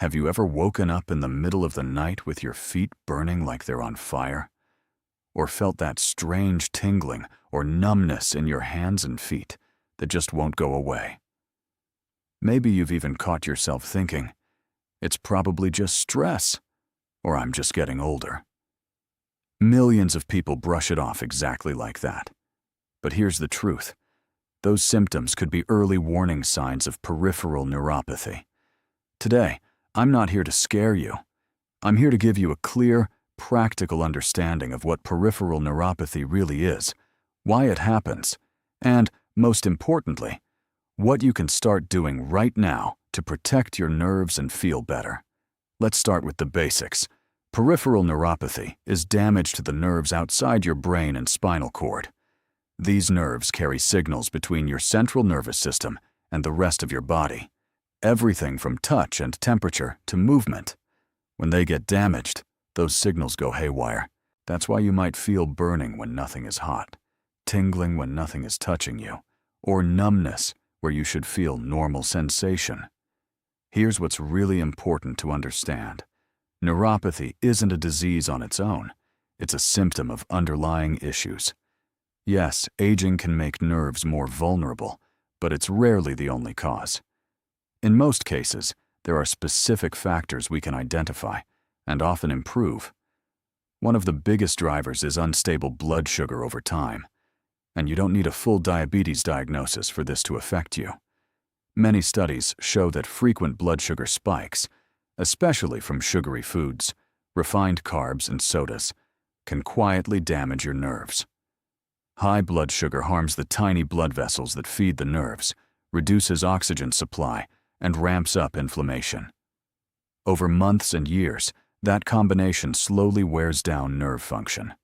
Have you ever woken up in the middle of the night with your feet burning like they're on fire? Or felt that strange tingling or numbness in your hands and feet that just won't go away? Maybe you've even caught yourself thinking, it's probably just stress, or I'm just getting older. Millions of people brush it off exactly like that. But here's the truth. Those symptoms could be early warning signs of peripheral neuropathy. Today, I'm not here to scare you. I'm here to give you a clear, practical understanding of what peripheral neuropathy really is, why it happens, and, most importantly, what you can start doing right now to protect your nerves and feel better. Let's start with the basics. Peripheral neuropathy is damage to the nerves outside your brain and spinal cord. These nerves carry signals between your central nervous system and the rest of your body. Everything from touch and temperature to movement. When they get damaged, those signals go haywire. That's why you might feel burning when nothing is hot, tingling when nothing is touching you, or numbness where you should feel normal sensation. Here's what's really important to understand. Neuropathy isn't a disease on its own. It's a symptom of underlying issues. Yes, aging can make nerves more vulnerable, but it's rarely the only cause. In most cases, there are specific factors we can identify and often improve. One of the biggest drivers is unstable blood sugar over time, and you don't need a full diabetes diagnosis for this to affect you. Many studies show that frequent blood sugar spikes, especially from sugary foods, refined carbs, and sodas, can quietly damage your nerves. High blood sugar harms the tiny blood vessels that feed the nerves, reduces oxygen supply, and ramps up inflammation. Over months and years, that combination slowly wears down nerve function.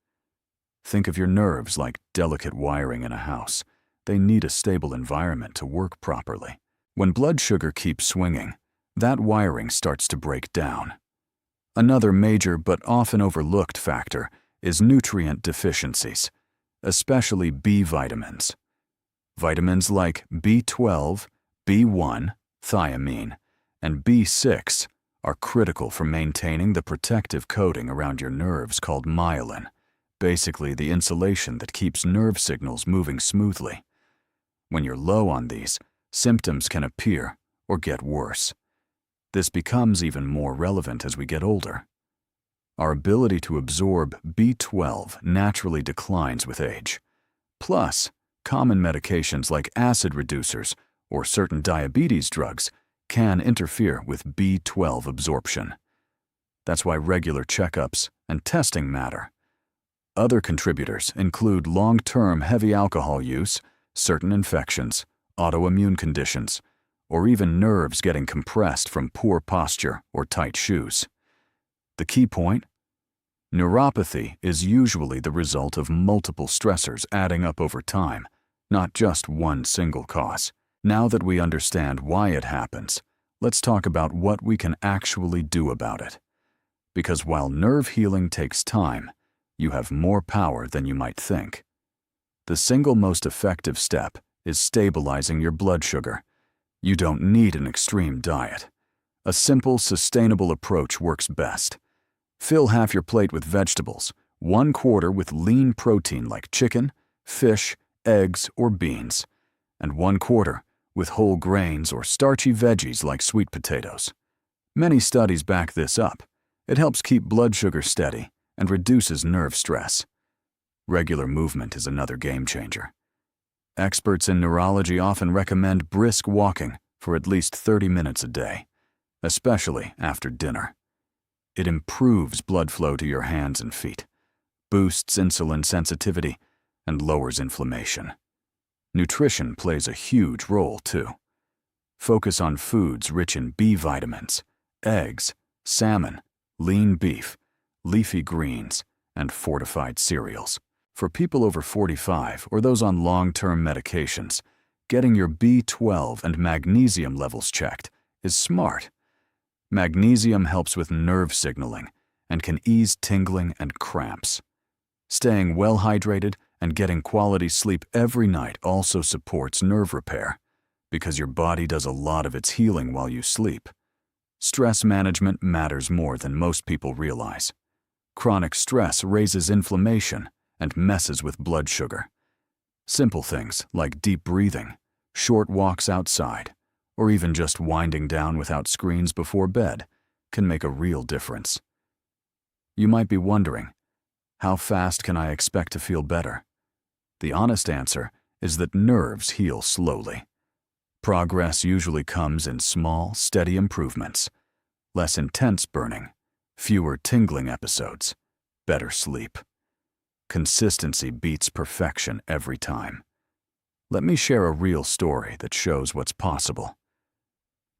Think of your nerves like delicate wiring in a house. They need a stable environment to work properly. When blood sugar keeps swinging, that wiring starts to break down. Another major but often overlooked factor is nutrient deficiencies, especially B vitamins. Vitamins like B12, B1, thiamine, and B6 are critical for maintaining the protective coating around your nerves called myelin, basically the insulation that keeps nerve signals moving smoothly. When you're low on these, symptoms can appear or get worse. This becomes even more relevant as we get older. Our ability to absorb B12 naturally declines with age. Plus, common medications like acid reducers or certain diabetes drugs can interfere with B12 absorption. That's why regular checkups and testing matter. Other contributors include long-term heavy alcohol use, certain infections, autoimmune conditions, or even nerves getting compressed from poor posture or tight shoes. The key point? Neuropathy is usually the result of multiple stressors adding up over time, not just one single cause. Now that we understand why it happens, let's talk about what we can actually do about it. Because while nerve healing takes time, you have more power than you might think. The single most effective step is stabilizing your blood sugar. You don't need an extreme diet. A simple, sustainable approach works best. Fill half your plate with vegetables, 1/4 with lean protein like chicken, fish, eggs, or beans, and 1/4 with whole grains or starchy veggies like sweet potatoes. Many studies back this up. It helps keep blood sugar steady and reduces nerve stress. Regular movement is another game changer. Experts in neurology often recommend brisk walking for at least 30 minutes a day, especially after dinner. It improves blood flow to your hands and feet, boosts insulin sensitivity, and lowers inflammation. Nutrition plays a huge role, too. Focus on foods rich in B vitamins, eggs, salmon, lean beef, leafy greens, and fortified cereals. For people over 45 or those on long-term medications, getting your B12 and magnesium levels checked is smart. Magnesium helps with nerve signaling and can ease tingling and cramps. Staying well hydrated and getting quality sleep every night also supports nerve repair, because your body does a lot of its healing while you sleep. Stress management matters more than most people realize. Chronic stress raises inflammation and messes with blood sugar. Simple things like deep breathing, short walks outside, or even just winding down without screens before bed can make a real difference. You might be wondering, how fast can I expect to feel better? The honest answer is that nerves heal slowly. Progress usually comes in small, steady improvements. Less intense burning, fewer tingling episodes, better sleep. Consistency beats perfection every time. Let me share a real story that shows what's possible.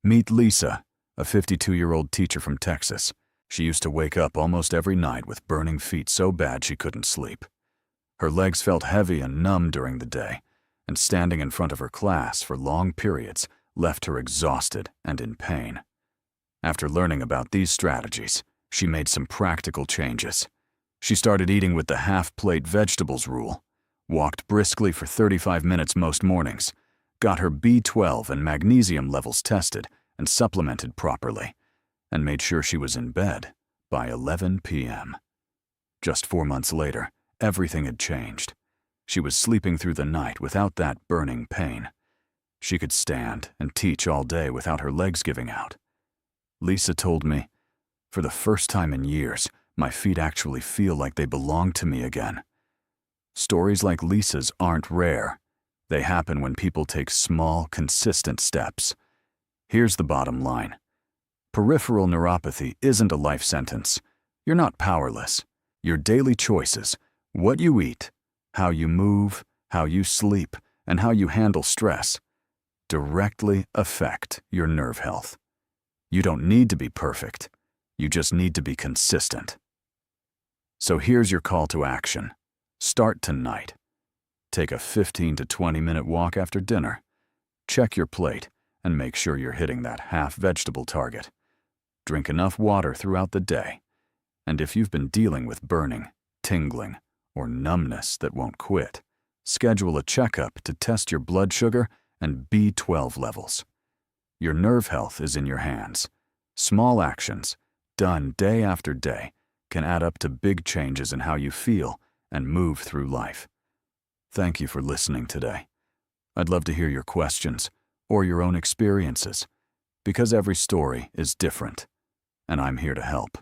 Meet Lisa, a 52-year-old teacher from Texas. She used to wake up almost every night with burning feet so bad she couldn't sleep. Her legs felt heavy and numb during the day, and standing in front of her class for long periods left her exhausted and in pain. After learning about these strategies, she made some practical changes. She started eating with the half-plate vegetables rule, walked briskly for 35 minutes most mornings, got her B12 and magnesium levels tested and supplemented properly, and made sure she was in bed by 11 p.m. Just 4 months later, everything had changed. She was sleeping through the night without that burning pain. She could stand and teach all day without her legs giving out. Lisa told me, "For the first time in years, my feet actually feel like they belong to me again." Stories like Lisa's aren't rare. They happen when people take small, consistent steps. Here's the bottom line. Peripheral neuropathy isn't a life sentence. You're not powerless. Your daily choices, what you eat, how you move, how you sleep, and how you handle stress, directly affect your nerve health. You don't need to be perfect. You just need to be consistent. So here's your call to action. Start tonight. Take a 15 to 20-minute walk after dinner. Check your plate and make sure you're hitting that half-vegetable target. Drink enough water throughout the day. And if you've been dealing with burning, tingling, or numbness that won't quit, schedule a checkup to test your blood sugar and B12 levels. Your nerve health is in your hands. Small actions, done day after day, can add up to big changes in how you feel and move through life. Thank you for listening today. I'd love to hear your questions or your own experiences, because every story is different, and I'm here to help.